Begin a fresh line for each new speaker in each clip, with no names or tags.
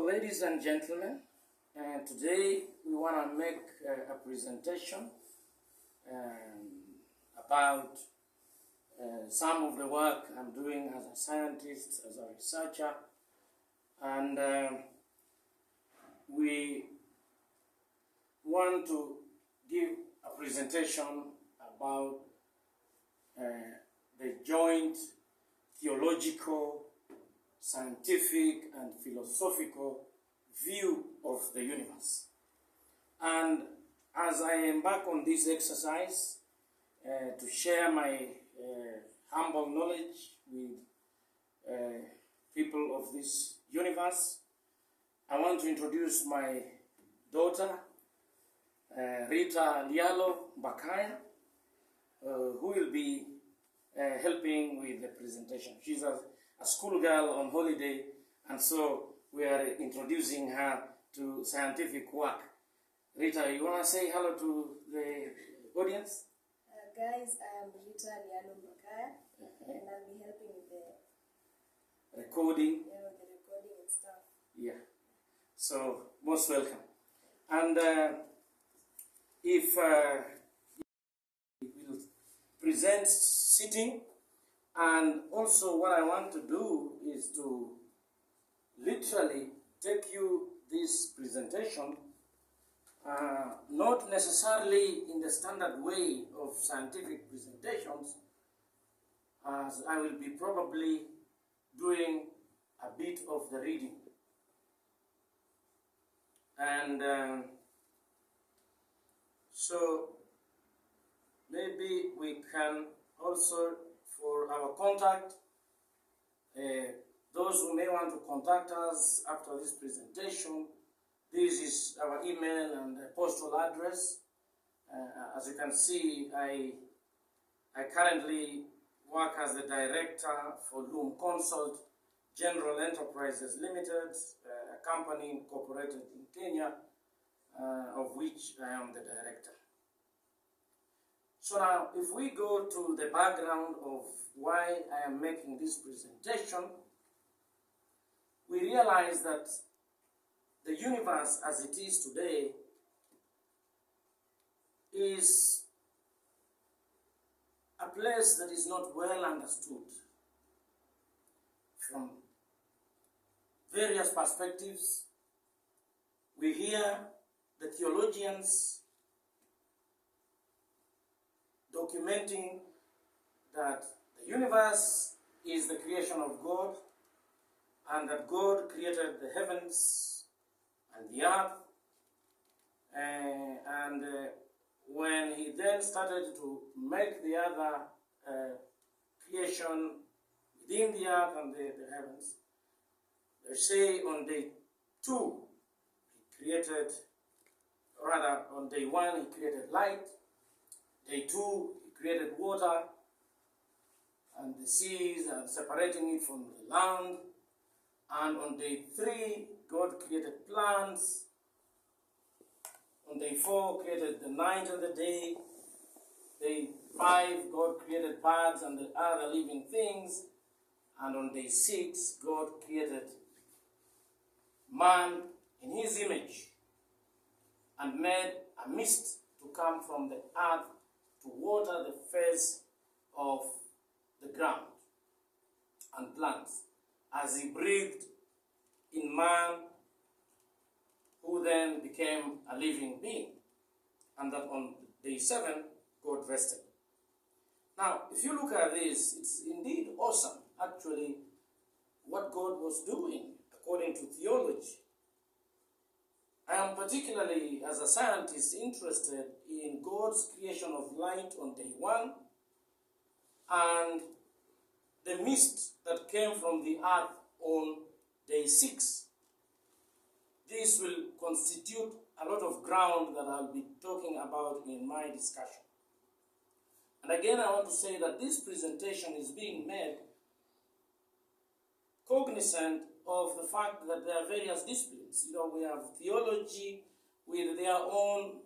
ladies and gentlemen, today we want to make a presentation about some of the work I'm doing as a scientist, as a researcher, and we want to give a presentation about the joint theological, scientific and philosophical view of the universe. And as I embark on this exercise to share my humble knowledge with people of this universe, I want to introduce my daughter, Rita Lialo Bakaya, who will be helping with the presentation. She's a schoolgirl on holiday, and so we are introducing her to scientific work. Rita, you want to say hello to the audience?
Guys, I am Rita Lialo Bakaya, and I'll be helping with the
recording.
Yeah, with the recording and stuff.
Yeah. So, most welcome. And if we will present sitting, and also what I want to do is to literally take you this presentation, not necessarily in the standard way of scientific presentations, as I will be probably doing a bit of the reading. And so maybe we can also, for our contact, those who may want to contact us after this presentation, this is our email and postal address. As you can see, I currently work as the director for Loom Consult General Enterprises Limited, a company incorporated in Kenya, of which I am the director. So now, if we go to the background of why I am making this presentation, we realize that the universe as it is today is a place that is not well understood from various perspectives. We hear the theologians documenting that the universe is the creation of God, and that God created the heavens and the earth, and when he then started to make the other creation within the earth and the heavens, they say on day 2 he created, rather on day 1 he created light, day 2 he created water and the seas and separating it from the land, and on day 3 God created plants, on day 4 created the night and the day, day 5 God created birds and the other living things, and on day 6 God created man in his image and made a mist to come from the earth to water the face of the ground and plants, as he breathed in man, who then became a living being. And that on day 7, God rested. Now, if you look at this, it's indeed awesome, actually, what God was doing according to theology. I am particularly, as a scientist, interested in God's creation of light on day 1 and the mist that came from the earth on day 6. This will constitute a lot of ground that I'll be talking about in my discussion. And again, I want to say that this presentation is being made cognizant of the fact that there are various disciplines. You know, we have theology with their own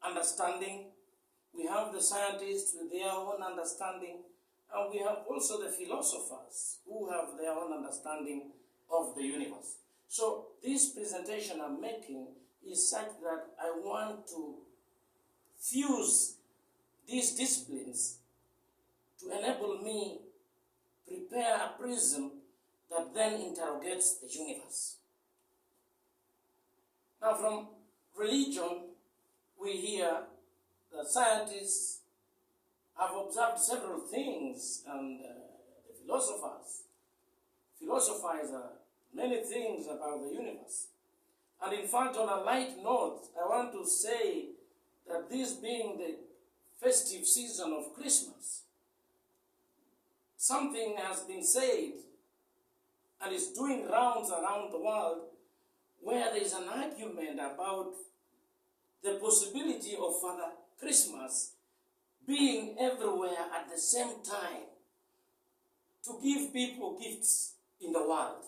understanding. We have the scientists with their own understanding. And we have also the philosophers who have their own understanding of the universe. So this presentation I'm making is such that I want to fuse these disciplines to enable me prepare a prism that then interrogates the universe. Now, from religion, we hear that scientists have observed several things, and the philosophers philosophize many things about the universe. And in fact, on a light note, I want to say that this being the festive season of Christmas, something has been said and is doing rounds around the world where there is an argument about the possibility of Father Christmas being everywhere at the same time to give people gifts in the world.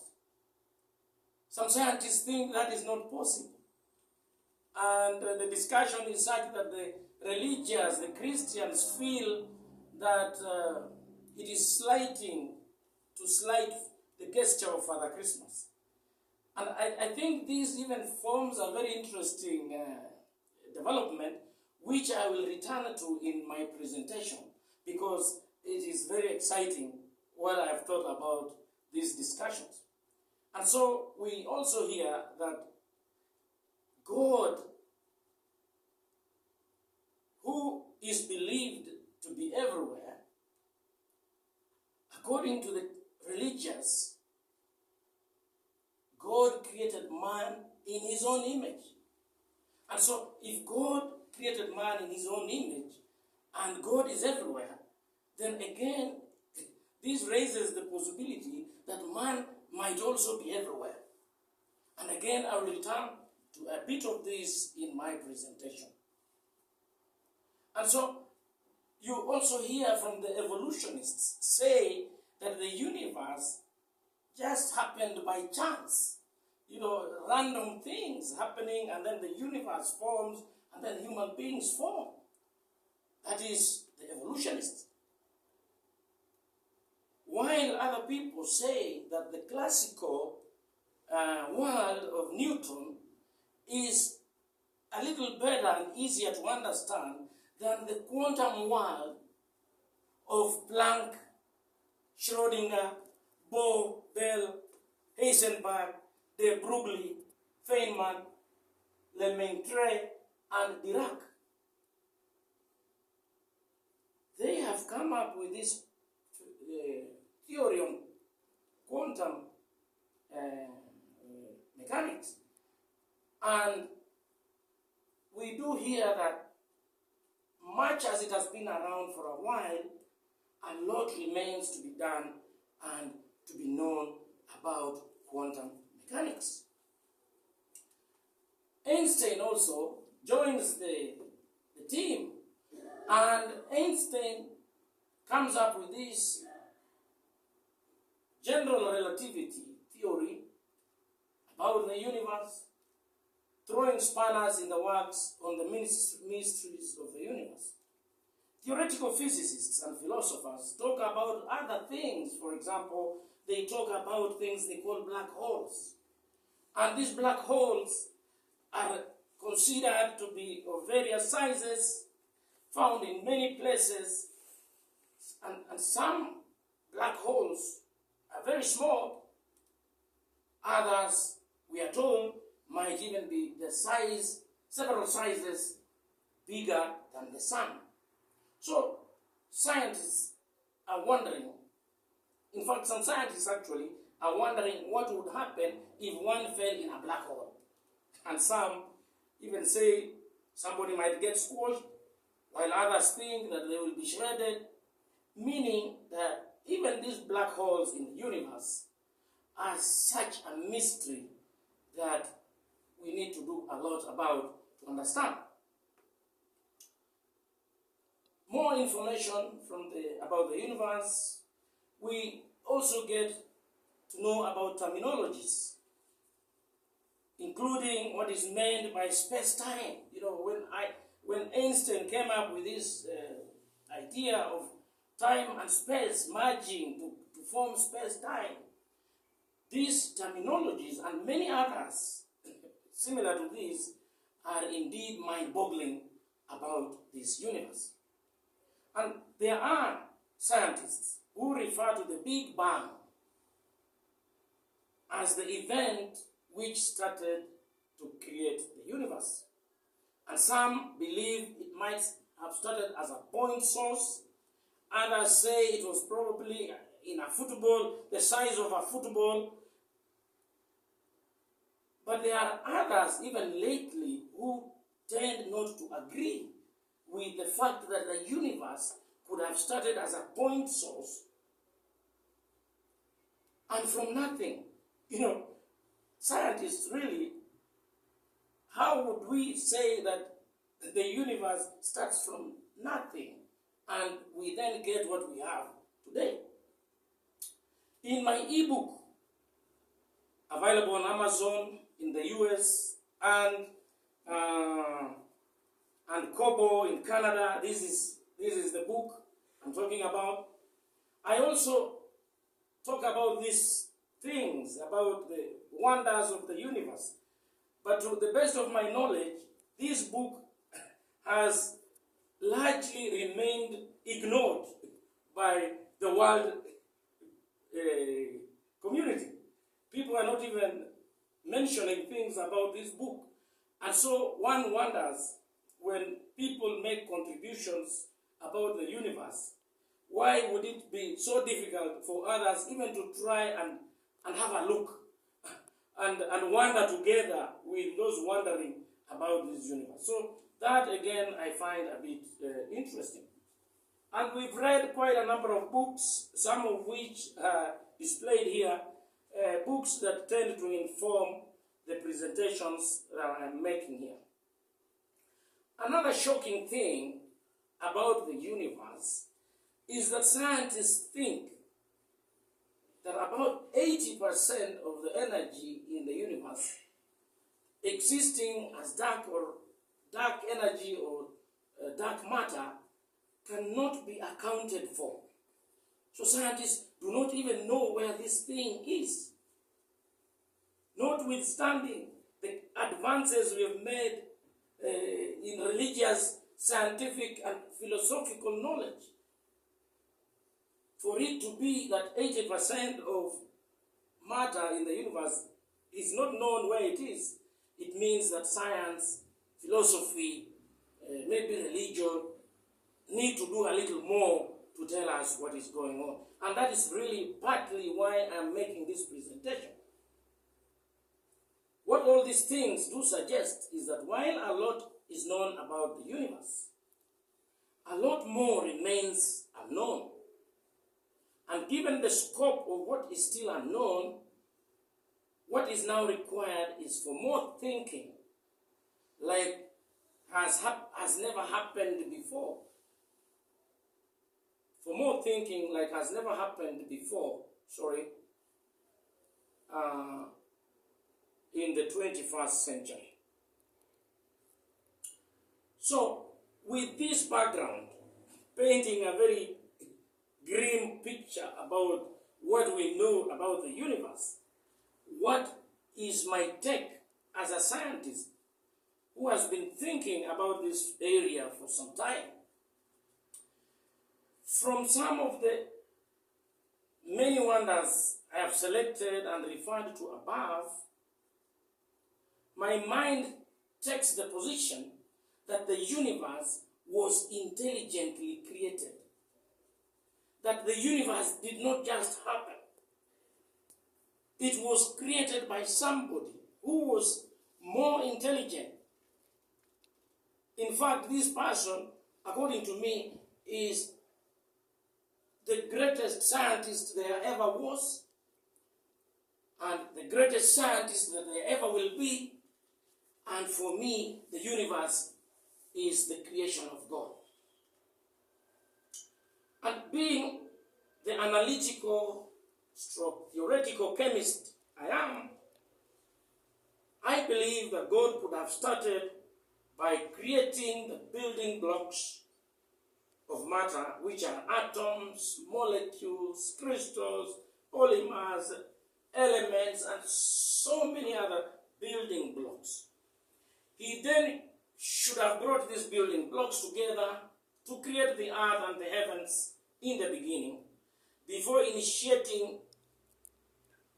Some scientists think that is not possible. And the discussion is such that the religious, the Christians, feel that it is slight the gesture of Father Christmas. And I think this even forms a very interesting development, which I will return to in my presentation, because it is very exciting what I have thought about these discussions. And so we also hear that God, who is believed to be everywhere, according to the religious, God created man in his own image. And so if God created man in his own image, and God is everywhere, then again, this raises the possibility that man might also be everywhere. And again, I will return to a bit of this in my presentation. And so, you also hear from the evolutionists say that the universe just happened by chance. Random things happening, and then the universe forms, and then human beings form. That is the evolutionists. While other people say that the classical world of Newton is a little better and easier to understand than the quantum world of Planck, Schrödinger, Bohr, Bell, Heisenberg, de Broglie, Feynman, Lemaitre, and Dirac. They have come up with this theory on quantum mechanics. And we do hear that much as it has been around for a while, a lot remains to be done and to be known about quantum mechanics. Einstein also joins the team, and Einstein comes up with this general relativity theory about the universe, throwing spanners in the works on the mysteries of the universe. Theoretical physicists and philosophers talk about other things. For example, they talk about things they call black holes. And these black holes are considered to be of various sizes, found in many places, and some black holes are very small. Others, we are told, might even be the size, several sizes bigger than the sun. So scientists are wondering, in fact some scientists actually are wondering what would happen if one fell in a black hole. And some even say somebody might get squashed, while others think that they will be shredded, meaning that even these black holes in the universe are such a mystery that we need to do a lot about to understand. More information about the universe. We also get to know about terminologies, including what is meant by space-time. When Einstein came up with this idea of time and space merging to form space-time, these terminologies and many others similar to these are indeed mind-boggling about this universe. And there are scientists who refer to the Big Bang as the event which started to create the universe. And some believe it might have started as a point source. Others say it was probably in a football, the size of a football. But there are others, even lately, who tend not to agree with the fact that the universe could have started as a point source and from nothing. You know, scientists really, how would we say that the universe starts from nothing and we then get what we have today? In my ebook, available on Amazon in the US and Kobo in Canada, this is the book I'm talking about. I also talk about these things, about the wonders of the universe. But to the best of my knowledge, this book has largely remained ignored by the world community. People are not even mentioning things about this book. And so one wonders, when people make contributions about the universe, why would it be so difficult for others even to try and have a look and wonder together with those wondering about this universe? So that again I find a bit interesting. And we've read quite a number of books, some of which are displayed here, books that tend to inform the presentations that I'm making here. Another shocking thing about the universe is that scientists think that about 80% of the energy in the universe existing as dark energy or dark matter cannot be accounted for. So scientists do not even know where this thing is. Notwithstanding the advances we have made in religious, scientific, and philosophical knowledge, for it to be that 80% of matter in the universe is not known where it is, it means that science, philosophy, maybe religion, need to do a little more to tell us what is going on. And that is really partly why I'm making this presentation. What all these things do suggest is that while a lot is known about the universe, a lot more remains unknown. And given the scope of what is still unknown, what is now required is for more thinking, like has never happened before. For more thinking like has never happened before, in the 21st century. So, with this background, painting a very grim picture about what we know about the universe, what is my take as a scientist who has been thinking about this area for some time? From some of the many wonders I have selected and referred to above, my mind takes the position that the universe was intelligently created. That the universe did not just happen. It was created by somebody who was more intelligent. In fact, this person, according to me, is the greatest scientist there ever was, and the greatest scientist that there ever will be. And for me, the universe is the creation of God. And being the analytical / theoretical chemist I am, I believe that God could have started by creating the building blocks of matter, which are atoms, molecules, crystals, polymers, elements, and so many other building blocks. He then should have brought these building blocks together to create the earth and the heavens in the beginning, before initiating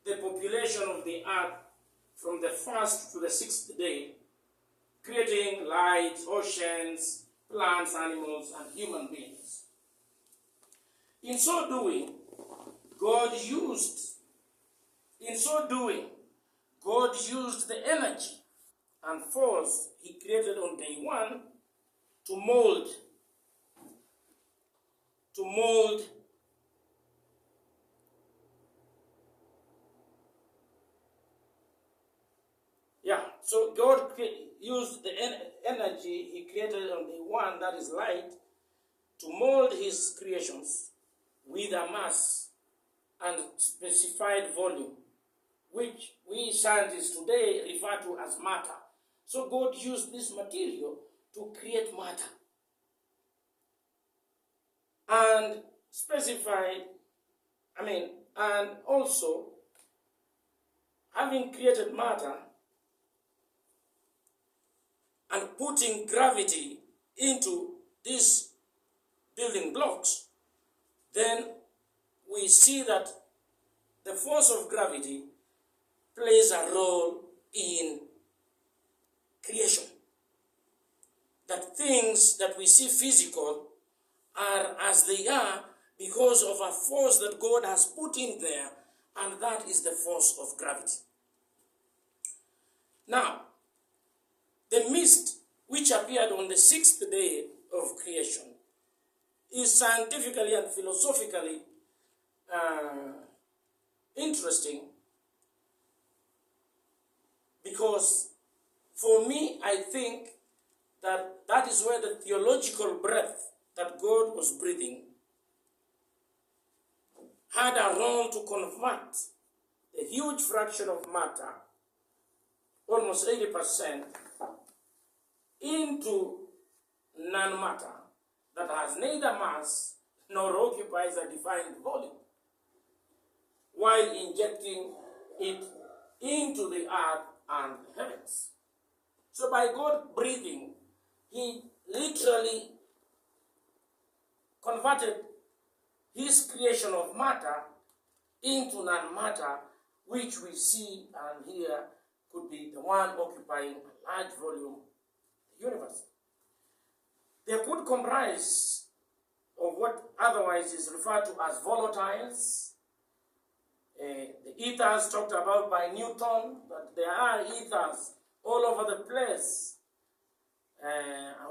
the population of the earth from the first to the sixth day, creating light, oceans, plants, animals, and human beings. In so doing, God used the energy and force he created on day one to mold so God used the energy he created on day one, that is light, to mold his creations with a mass and specified volume, which we scientists today refer to as matter. So God used this material to create matter. And and also, having created matter and putting gravity into these building blocks, then we see that the force of gravity plays a role in creation. That things that we see physical are as they are because of a force that God has put in there, and that is the force of gravity. Now, the mist which appeared on the sixth day of creation is scientifically and philosophically interesting, because for me, I think that is where the theological breath that God was breathing had a role to convert the huge fraction of matter, almost 80%, into non-matter that has neither mass nor occupies a defined volume, while injecting it into the earth and the heavens. So by God breathing, he literally converted his creation of matter into non-matter, which we see and hear could be the one occupying a large volume of the universe. They could comprise of what otherwise is referred to as volatiles. The ethers talked about by Newton, but there are ethers all over the place,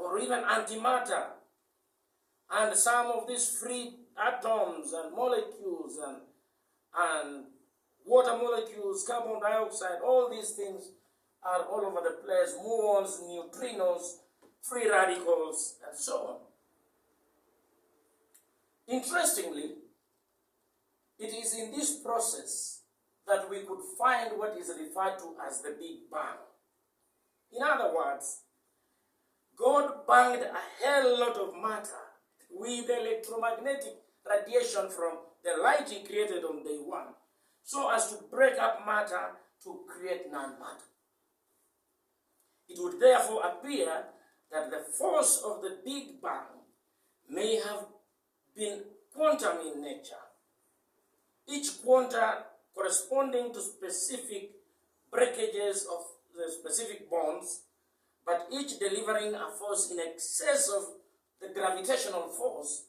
or even antimatter, and some of these free atoms and molecules and water molecules, carbon dioxide, all these things are all over the place, muons, neutrinos, free radicals, and so on. Interestingly, it is in this process that we could find what is referred to as the Big Bang. In other words, God banged a hell lot of matter with electromagnetic radiation from the light he created on day one, so as to break up matter to create non-matter. It would therefore appear that the force of the Big Bang may have been quantum in nature, each quanta corresponding to specific breakages of the specific bonds, but each delivering a force in excess of the gravitational force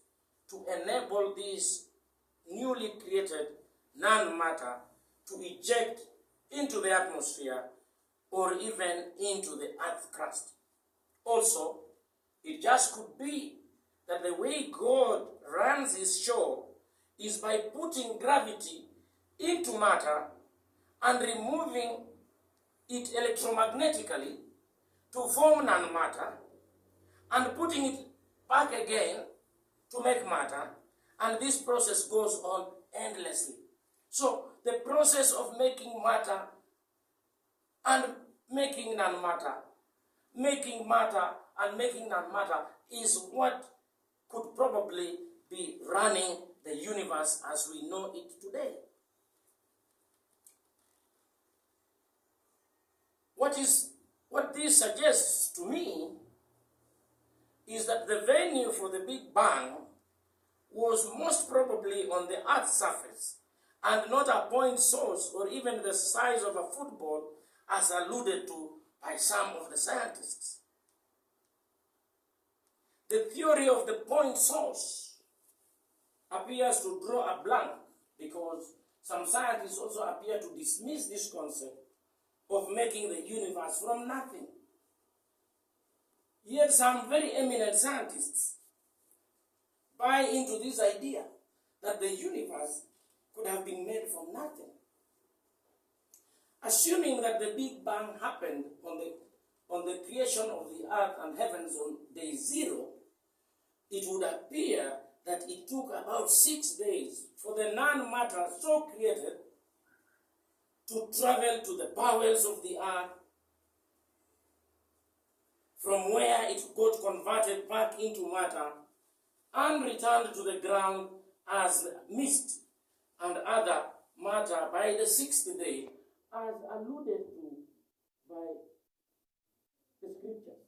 to enable this newly created non-matter to eject into the atmosphere or even into the earth crust. Also, it just could be that the way God runs his show is by putting gravity into matter and removing it electromagnetically to form non-matter, and putting it back again to make matter, and this process goes on endlessly. So the process of making matter and making non-matter, making matter and making non-matter is what could probably be running the universe as we know it today. what this suggests to me is that the venue for the Big Bang was most probably on the Earth's surface, and not a point source or even the size of a football as alluded to by some of the scientists. The theory of the point source appears to draw a blank because some scientists also appear to dismiss this concept of making the universe from nothing. Yet some very eminent scientists buy into this idea that the universe could have been made from nothing. Assuming that the Big Bang happened on the creation of the earth and heavens on day 0, it would appear that it took about 6 days for the non-matter so created to travel to the bowels of the earth, from where it got converted back into matter and returned to the ground as mist and other matter by the 6th day, as alluded to by the scriptures.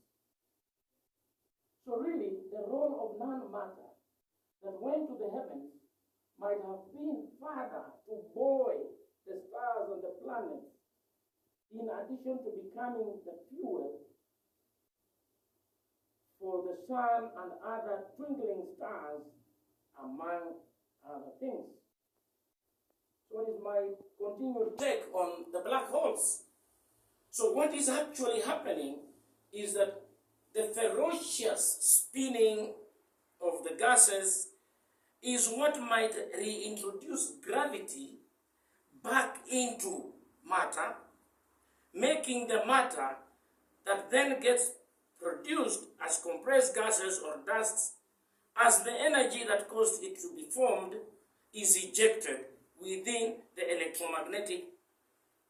So really, the role of non-matter that went to the heavens might have been further to buoy the stars and the planets, in addition to becoming the fuel for the sun and other twinkling stars, among other things. So what is my continued take on the black holes? So what is actually happening is that the ferocious spinning of the gases is what might reintroduce gravity back into matter, making the matter that then gets produced as compressed gases or dusts, as the energy that caused it to be formed is ejected within the electromagnetic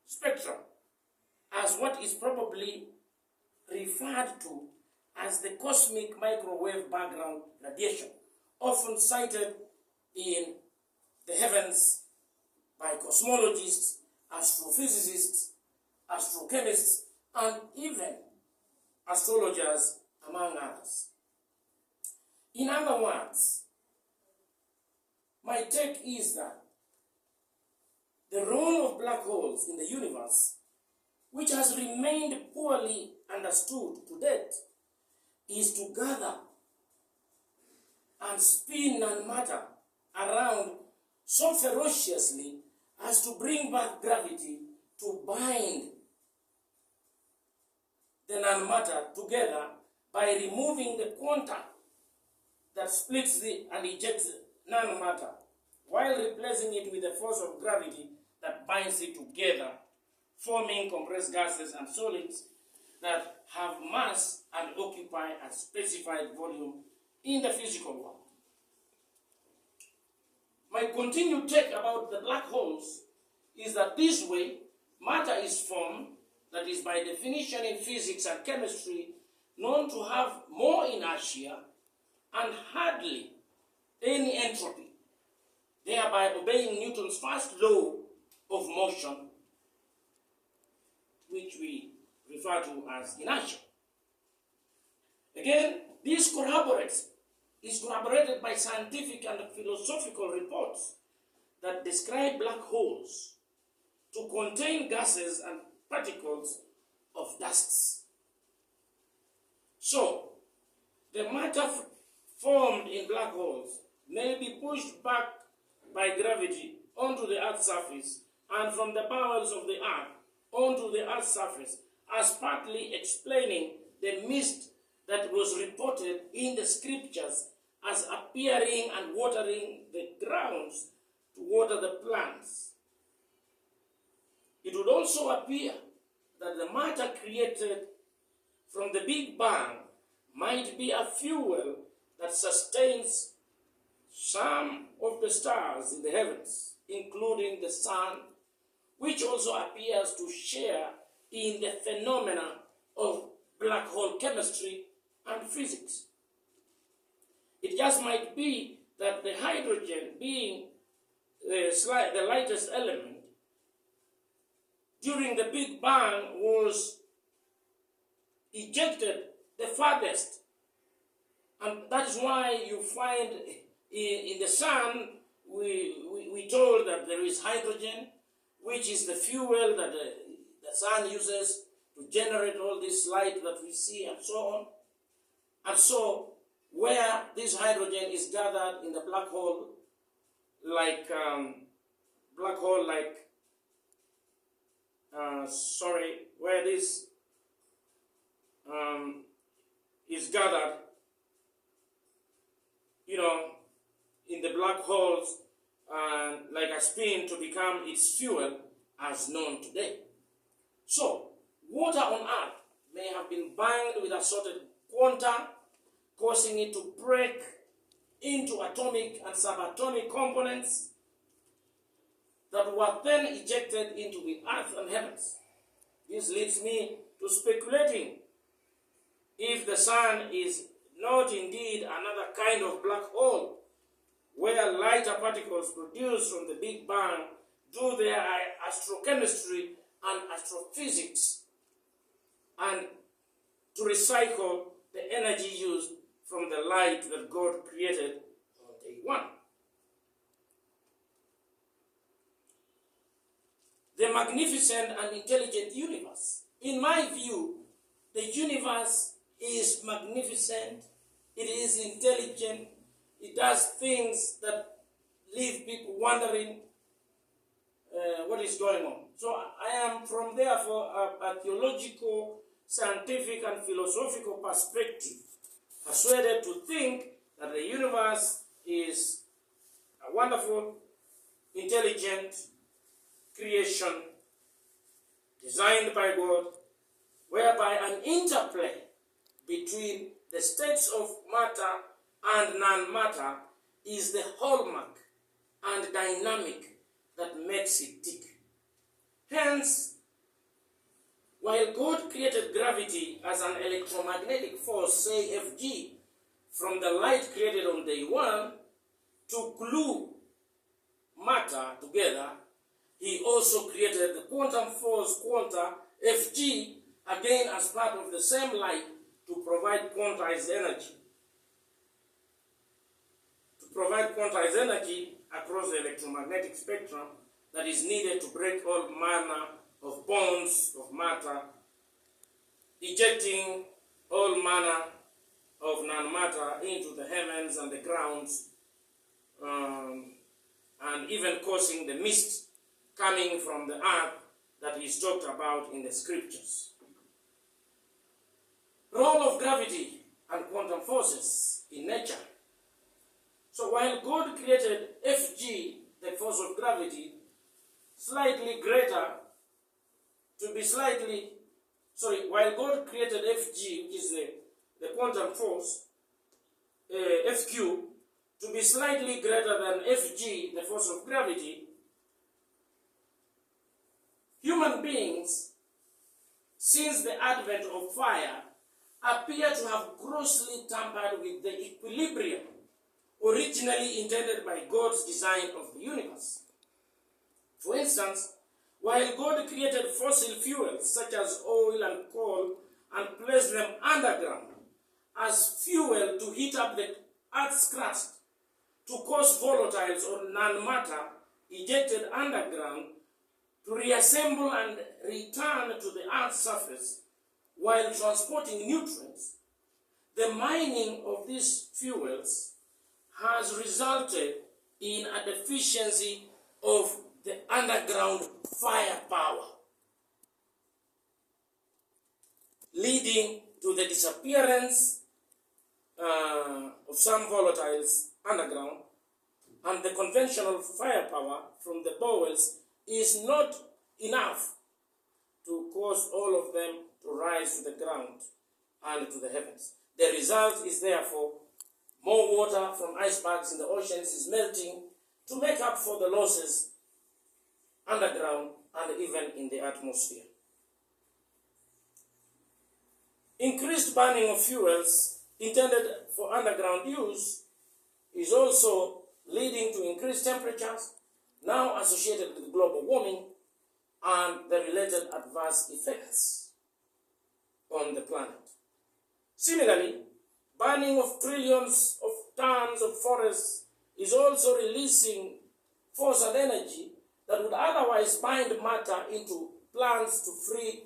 spectrum, as what is probably referred to as the cosmic microwave background radiation, often cited in the heavens by cosmologists, astrophysicists, astrochemists, and even astrologers, among others. In other words, my take is that the role of black holes in the universe, which has remained poorly understood to date, is to gather and spin and matter around so ferociously as to bring back gravity to bind the non-matter together by removing the quantum that splits and ejects non-matter, while replacing it with the force of gravity that binds it together, forming compressed gases and solids that have mass and occupy a specified volume in the physical world. My continued take about the black holes is that this way, matter is formed that is by definition in physics and chemistry known to have more inertia and hardly any entropy, thereby obeying Newton's first law of motion, which we refer to as inertia. Again, this is corroborated by scientific and philosophical reports that describe black holes to contain gases and particles of dusts. So, the matter formed in black holes may be pushed back by gravity onto the Earth's surface and from the bowels of the Earth onto the Earth's surface, as partly explaining the mist that was reported in the scriptures as appearing and watering the grounds to water the plants. It would also appear that the matter created from the Big Bang might be a fuel that sustains some of the stars in the heavens, including the sun, which also appears to share in the phenomena of black hole chemistry and physics. It just might be that the hydrogen, being the lightest element, during the Big Bang was ejected the farthest. And that is why you find in the sun, we told that there is hydrogen, which is the fuel that the sun uses to generate all this light that we see and so on. And so, where this hydrogen is gathered in the black hole, where this is gathered, in the black holes, like a spin to become its fuel, as known today. So, water on Earth may have been bound with assorted quanta, causing it to break into atomic and subatomic components that were then ejected into the earth and heavens. This leads me to speculating if the sun is not indeed another kind of black hole, where lighter particles produced from the Big Bang do their astrochemistry and astrophysics, and to recycle the energy used from the light that God created on day one. The magnificent and intelligent universe. In my view, the universe is magnificent, it is intelligent, it does things that leave people wondering what is going on. So I am from therefore a theological, scientific and philosophical perspective persuaded to think that the universe is a wonderful, intelligent creation designed by God, whereby an interplay between the states of matter and non-matter is the hallmark and dynamic that makes it tick. Hence, while God created gravity as an electromagnetic force, say Fg, from the light created on day one to glue matter together, he also created the quantum force quanta, Fg, again as part of the same light to provide quantized energy. To provide quantized energy across the electromagnetic spectrum that is needed to break all manner of bonds of matter, ejecting all manner of non-matter into the heavens and the grounds, and even causing the mist coming from the earth that is talked about in the scriptures. Role of gravity and quantum forces in nature. So while God created Fg, the force of gravity, while God created Fg, which is the quantum force, Fq, to be slightly greater than Fg, the force of gravity, human beings, since the advent of fire, appear to have grossly tampered with the equilibrium originally intended by God's design of the universe. For instance, while God created fossil fuels such as oil and coal and placed them underground as fuel to heat up the Earth's crust, to cause volatiles or non-matter ejected underground to reassemble and return to the Earth's surface while transporting nutrients, the mining of these fuels has resulted in a deficiency of the underground firepower, leading to the disappearance of some volatiles underground, and the conventional firepower from the bowels is not enough to cause all of them to rise to the ground and to the heavens. The result is therefore more water from icebergs in the oceans is melting to make up for the losses underground and even in the atmosphere. Increased burning of fuels intended for underground use is also leading to increased temperatures, now associated with global warming and the related adverse effects on the planet. Similarly, burning of trillions of tons of forests is also releasing force and energy that would otherwise bind matter into plants to free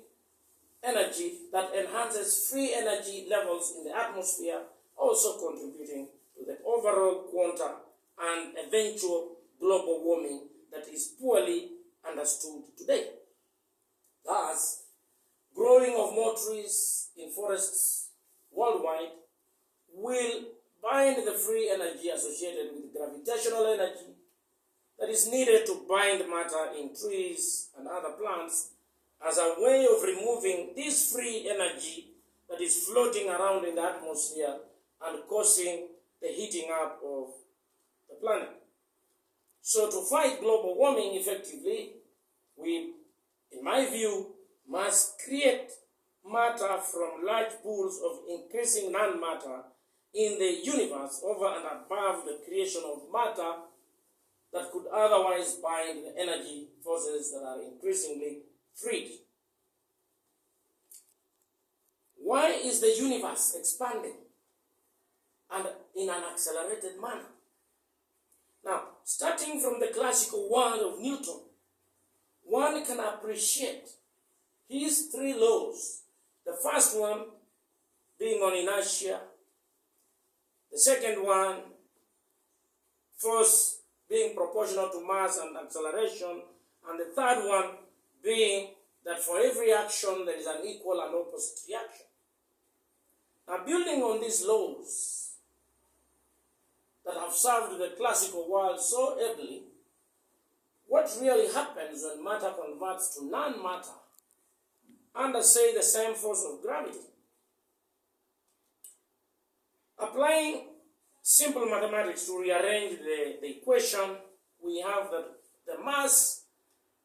energy that enhances free energy levels in the atmosphere, also contributing to the overall quantum and eventual global warming that is poorly understood today. Thus, growing of more trees in forests worldwide will bind the free energy associated with gravitational energy that is needed to bind matter in trees and other plants as a way of removing this free energy that is floating around in the atmosphere and causing the heating up of the planet. So to fight global warming effectively, we, in my view, must create matter from large pools of increasing non-matter in the universe over and above the creation of matter that could otherwise bind the energy forces that are increasingly freed. Why is the universe expanding and in an accelerated manner? Now, starting from the classical world of Newton, one can appreciate his three laws. The first one being on inertia, the second one, force being proportional to mass and acceleration, and the third one being that for every action there is an equal and opposite reaction. Now, building on these laws that have served the classical world so ably, what really happens when matter converts to non-matter under, say, the same force of gravity? Applying simple mathematics to rearrange the equation, we have that the mass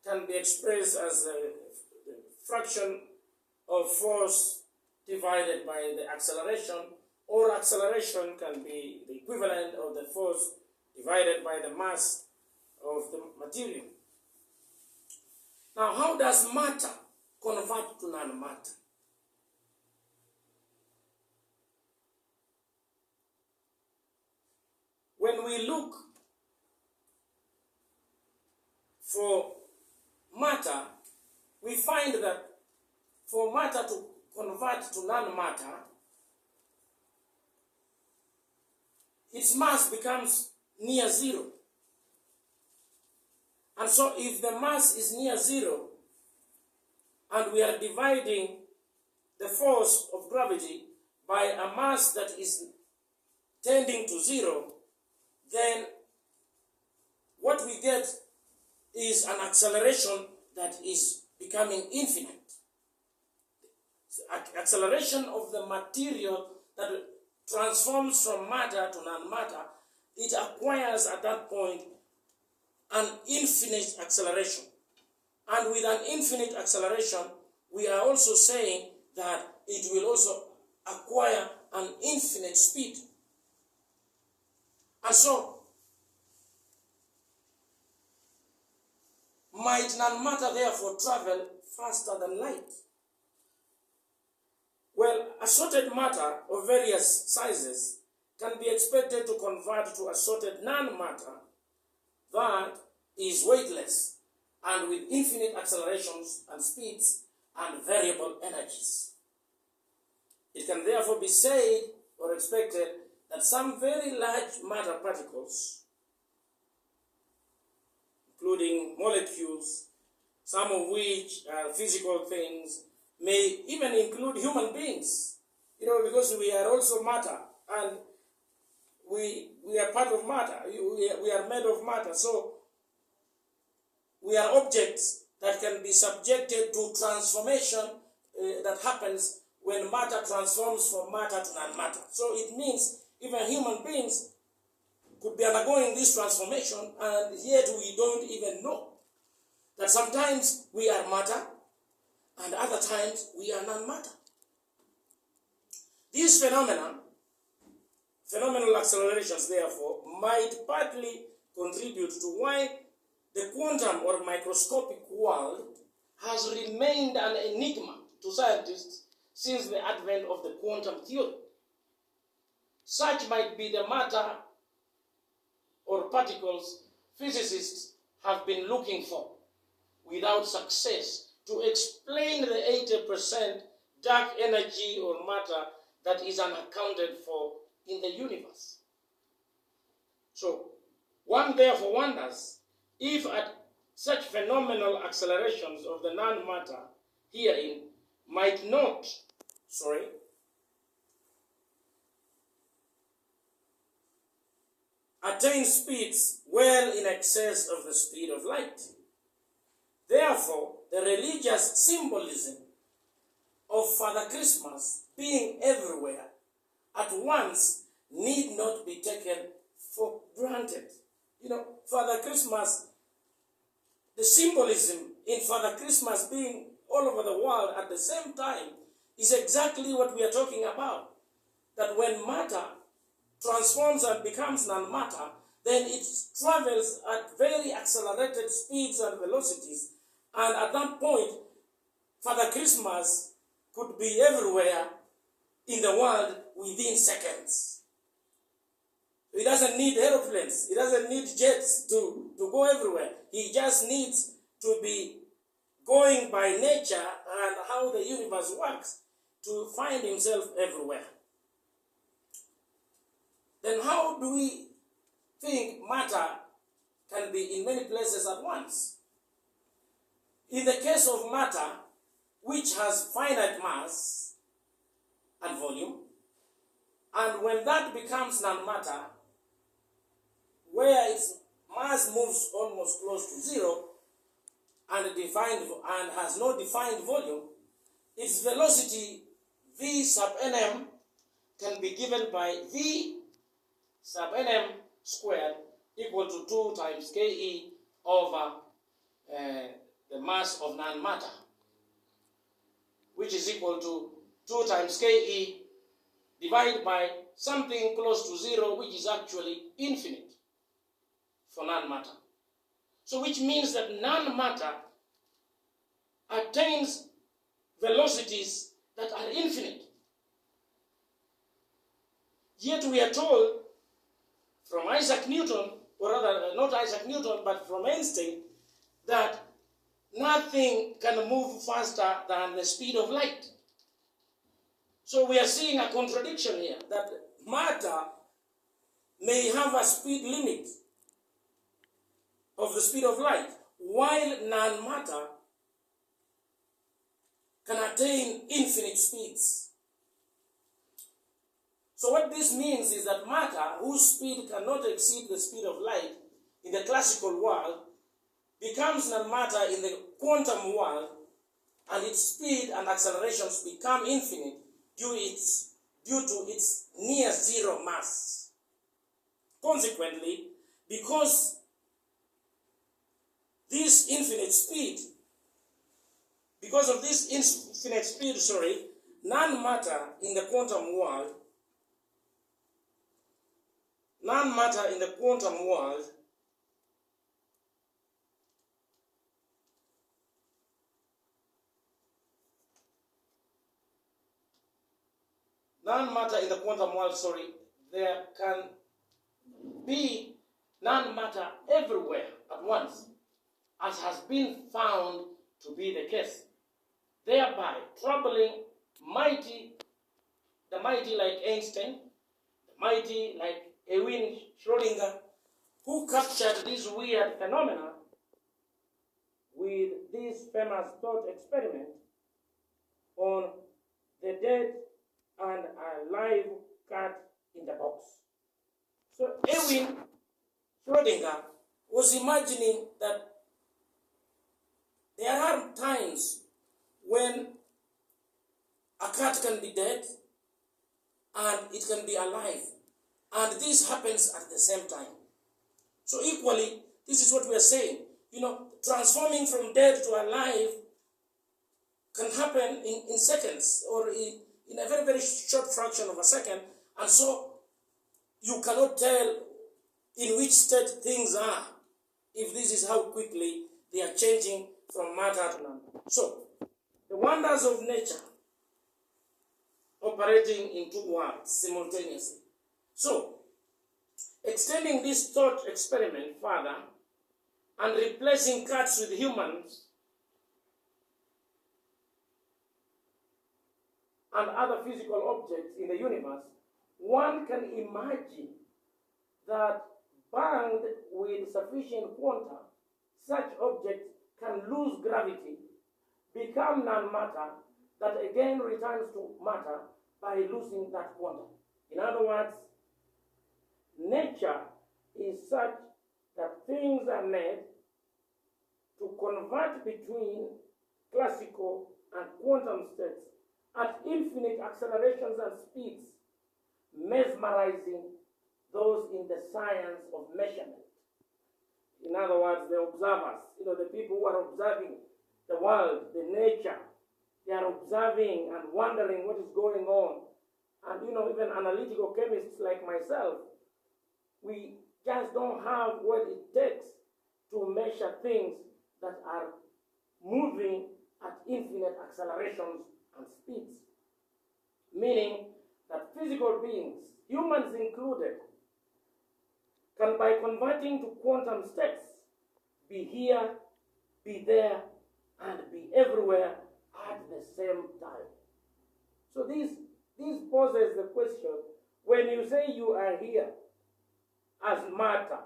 can be expressed as the fraction of force divided by the acceleration, or acceleration can be the equivalent of the force divided by the mass of the material. Now, how does matter convert to non-matter? When we look for matter, we find that for matter to convert to non-matter, its mass becomes near zero. And so if the mass is near zero, and we are dividing the force of gravity by a mass that is tending to zero, then what we get is an acceleration that is becoming infinite. The acceleration of the material that transforms from matter to non-matter, it acquires at that point an infinite acceleration. And with an infinite acceleration, we are also saying that it will also acquire an infinite speed. And so, might non-matter therefore travel faster than light? Well, assorted matter of various sizes can be expected to convert to assorted non-matter that is weightless and with infinite accelerations and speeds and variable energies. It can therefore be said or expected that some very large matter particles, including molecules, some of which are physical things, may even include human beings, because we are also matter, and we are part of matter, we are made of matter, so we are objects that can be subjected to transformation that happens when matter transforms from matter to non-matter. So it means even human beings could be undergoing this transformation, and yet we don't even know that sometimes we are matter and other times we are non-matter. These phenomenal accelerations, therefore, might partly contribute to why the quantum or microscopic world has remained an enigma to scientists since the advent of the quantum theory. Such might be the matter or particles physicists have been looking for, without success, to explain the 80% dark energy or matter that is unaccounted for in the universe. So, one therefore wonders if at such phenomenal accelerations of the non-matter herein might not, attain speeds well in excess of the speed of light. Therefore, the religious symbolism of Father Christmas being everywhere at once need not be taken for granted. You know, Father Christmas, the symbolism in Father Christmas being all over the world at the same time is exactly what we are talking about. That when matter transforms and becomes non-matter, then it travels at very accelerated speeds and velocities. And at that point, Father Christmas could be everywhere in the world within seconds. He doesn't need aeroplanes. He doesn't need jets to go everywhere. He just needs to be going by nature and how the universe works to find himself everywhere. Then how do we think matter can be in many places at once? In the case of matter, which has finite mass and volume, and when that becomes non-matter, where its mass moves almost close to zero and has no defined volume, its velocity v sub nm can be given by v sub nm squared equal to 2 times ke over the mass of non-matter, which is equal to 2 times ke divided by something close to zero, which is actually infinite for non-matter. So which means that non-matter attains velocities that are infinite. Yet we are told from Isaac Newton, or rather not Isaac Newton, but from Einstein, that nothing can move faster than the speed of light. So we are seeing a contradiction here, that matter may have a speed limit of the speed of light, while non-matter can attain infinite speeds. So what this means is that matter, whose speed cannot exceed the speed of light in the classical world, becomes non-matter in the quantum world, and its speed and accelerations become infinite due to its near zero mass. Consequently, because of this infinite speed, non-matter in the quantum world there can be non-matter everywhere at once, as has been found to be the case, thereby troubling the mighty like Einstein, the mighty like Erwin Schrödinger, who captured this weird phenomena with this famous thought experiment on the dead and a live cat in the box. So Erwin Schrödinger was imagining that there are times when a cat can be dead and it can be alive. And this happens at the same time. So equally, this is what we are saying. You know, transforming from dead to alive can happen in seconds or in a very, very short fraction of a second. And so you cannot tell in which state things are if this is how quickly they are changing from matter to non. So, the wonders of nature operating in two worlds simultaneously. So, extending this thought experiment further and replacing cats with humans and other physical objects in the universe, one can imagine that bound with sufficient quanta, such objects can lose gravity, become non-matter, that again returns to matter by losing that quanta. In other words, nature is such that things are made to convert between classical and quantum states at infinite accelerations and speeds, mesmerizing those in the science of measurement. In other words, the observers, the people who are observing the world, the nature, they are observing and wondering what is going on. And, even analytical chemists like myself, we just don't have what it takes to measure things that are moving at infinite accelerations and speeds. Meaning that physical beings, humans included, can, by converting to quantum states, be here, be there, and be everywhere at the same time. So this poses the question, when you say you are here as matter,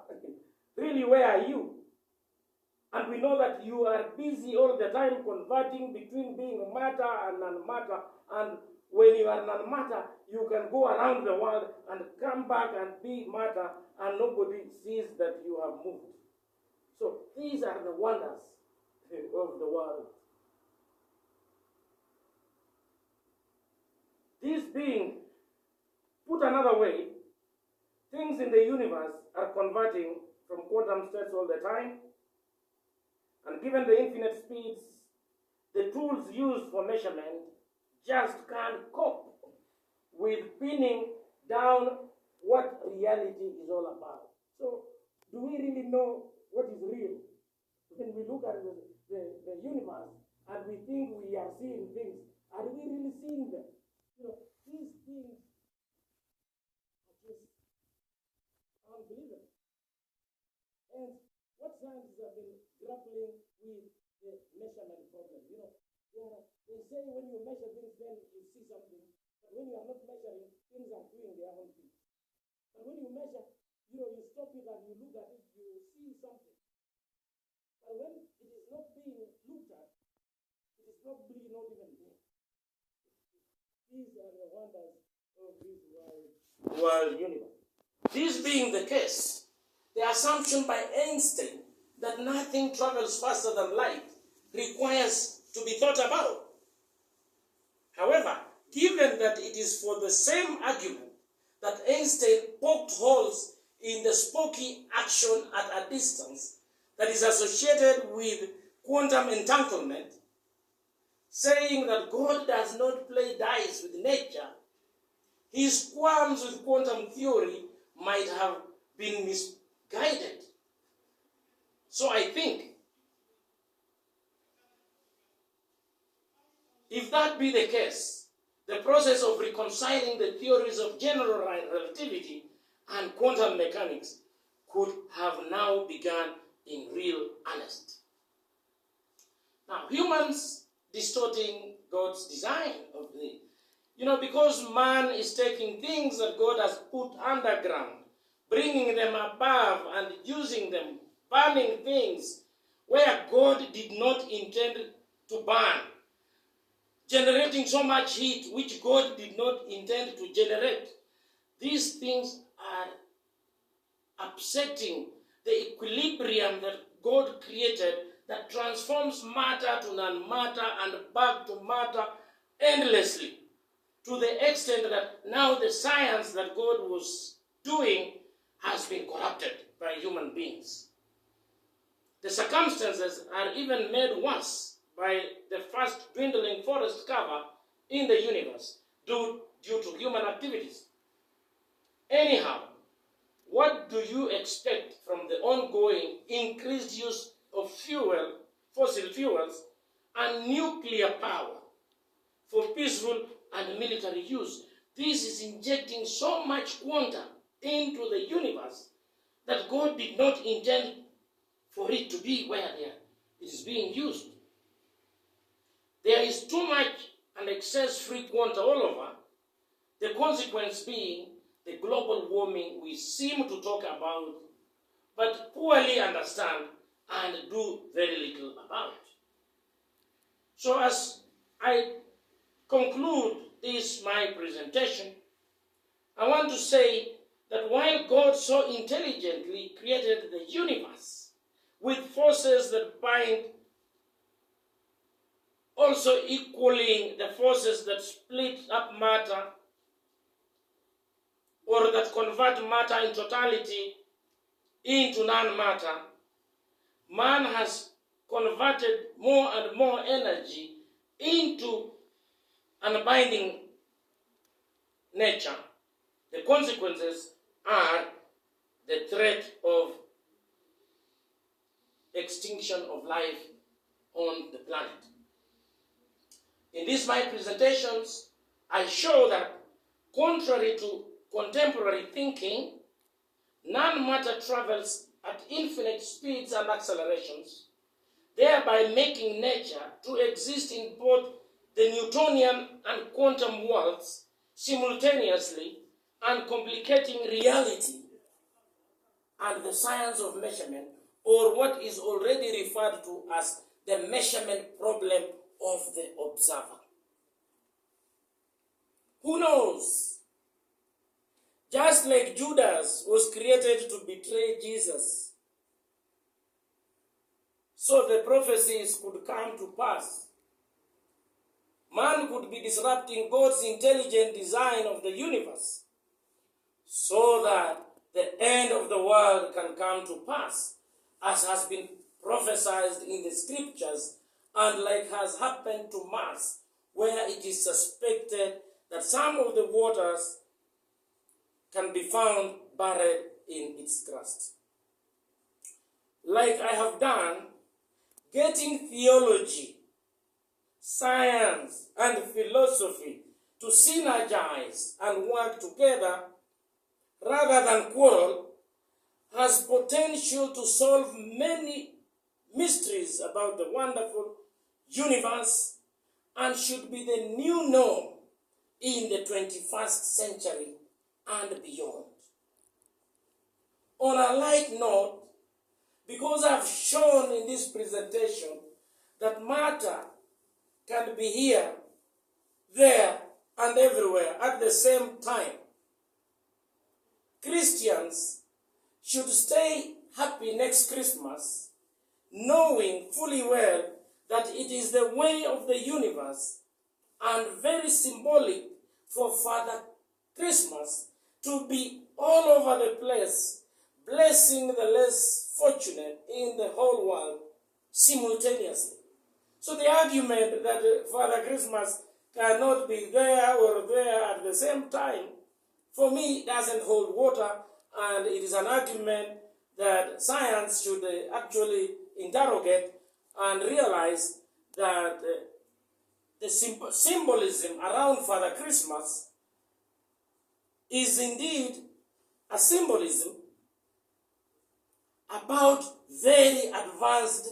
really where are you? And we know that you are busy all the time converting between being matter and non-matter, and when you are non-matter, you can go around the world and come back and be matter, and nobody sees that you have moved. So these are the wonders of the world. This being, put another way, things in the universe are converting from quantum states all the time, and given the infinite speeds, the tools used for measurement just can't cope with pinning down what reality is all about. So, do we really know what is real? When we look at the universe and we think we are seeing things, are we really seeing them? These things are just unbelievable. And what scientists have been grappling with the measurement problem. They say when you measure things, then you see something. But when you are not measuring, things are doing their own thing. But when you measure, you stop it and you look at it, you see something. But when it is not being looked at, it is probably not even there. These are the wonders of this world universe. This being the case, the assumption by Einstein that nothing travels faster than light requires to be thought about. However, given that it is for the same argument that Einstein poked holes in the spooky action at a distance that is associated with quantum entanglement, saying that God does not play dice with nature, his qualms with quantum theory might have been misguided. So I think, if that be the case, the process of reconciling the theories of general relativity and quantum mechanics could have now begun in real earnest. Now, humans distorting God's design of the, because man is taking things that God has put underground, bringing them above and using them, burning things where God did not intend to burn, generating so much heat which God did not intend to generate. These things are upsetting the equilibrium that God created that transforms matter to non-matter and back to matter endlessly, to the extent that now the science that God was doing has been corrupted by human beings. The circumstances are even made worse by the fast dwindling forest cover in the universe due to human activities. Anyhow, what do you expect from the ongoing increased use of fossil fuels, and nuclear power for peaceful and military use. This is injecting so much quantum into the universe that God did not intend for it to be where it is being used. There is too much and excess free quanta all over, the consequence being the global warming we seem to talk about, but poorly understand and do very little about. So as I conclude this, my presentation, I want to say that while God so intelligently created the universe with forces that bind, also equaling the forces that split up matter or that convert matter in totality into non-matter, man has converted more and more energy into unbinding nature. The consequences are the threat of extinction of life on the planet. In these my presentations, I show that contrary to contemporary thinking, non-matter travels at infinite speeds and accelerations, thereby making nature to exist in both the Newtonian and quantum worlds simultaneously and complicating reality and the science of measurement, or what is already referred to as the measurement problem of the observer. Who knows? Just like Judas was created to betray Jesus, so the prophecies could come to pass. Man could be disrupting God's intelligent design of the universe so that the end of the world can come to pass, as has been prophesied in the scriptures, and like has happened to Mars, where it is suspected that some of the waters can be found buried in its crust. Like I have done, getting theology, science, and philosophy to synergize and work together rather than quarrel has potential to solve many mysteries about the wonderful universe and should be the new norm in the 21st century and beyond. On a light note, because I've shown in this presentation that matter can be here, there, and everywhere at the same time, Christians should stay happy next Christmas, knowing fully well that it is the way of the universe and very symbolic for Father Christmas to be all over the place, blessing the less fortunate in the whole world simultaneously. So the argument that Father Christmas cannot be there or there at the same time, for me, doesn't hold water, and it is an argument that science should actually interrogate and realize that the symbolism around Father Christmas is indeed a symbolism about very advanced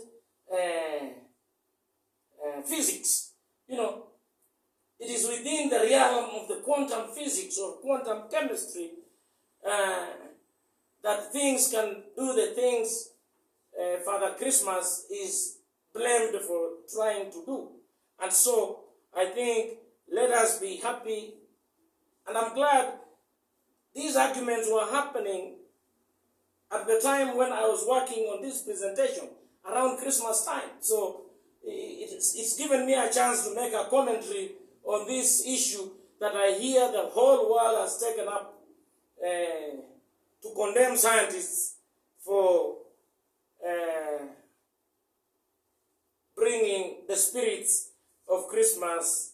physics. You know, it is within the realm of the quantum physics or quantum chemistry that things can do the things Father Christmas is blamed for trying to do. And so I think let us be happy. And I'm glad these arguments were happening at the time when I was working on this presentation around Christmas time. So it's given me a chance to make a commentary on this issue that I hear the whole world has taken up to condemn scientists for bringing the spirits of Christmas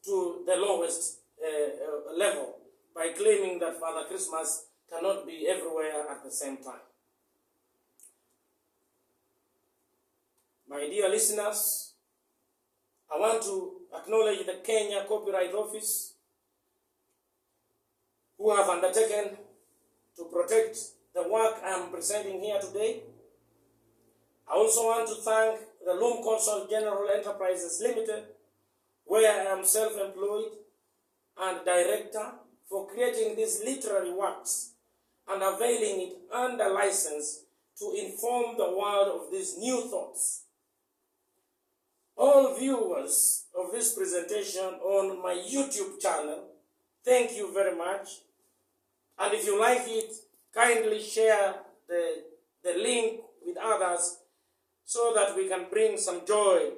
to the lowest level by claiming that Father Christmas cannot be everywhere at the same time. My dear listeners, I want to acknowledge the Kenya Copyright Office, who have undertaken to protect the work I am presenting here today. I also want to thank the Loom Consul General Enterprises Limited, where I am self-employed and director, for creating these literary works and availing it under license to inform the world of these new thoughts. All viewers of this presentation on my YouTube channel, thank you very much. And if you like it, kindly share the link with others so that we can bring some joy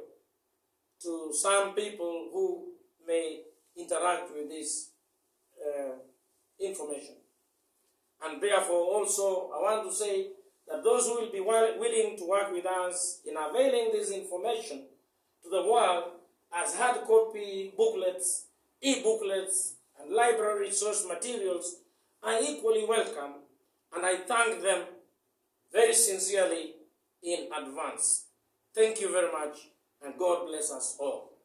to some people who may interact with this information. And therefore also I want to say that those who will be willing to work with us in availing this information to the world as hard copy booklets, e-booklets, and library resource materials are equally welcome, and I thank them very sincerely in advance. Thank you very much, and God bless us all.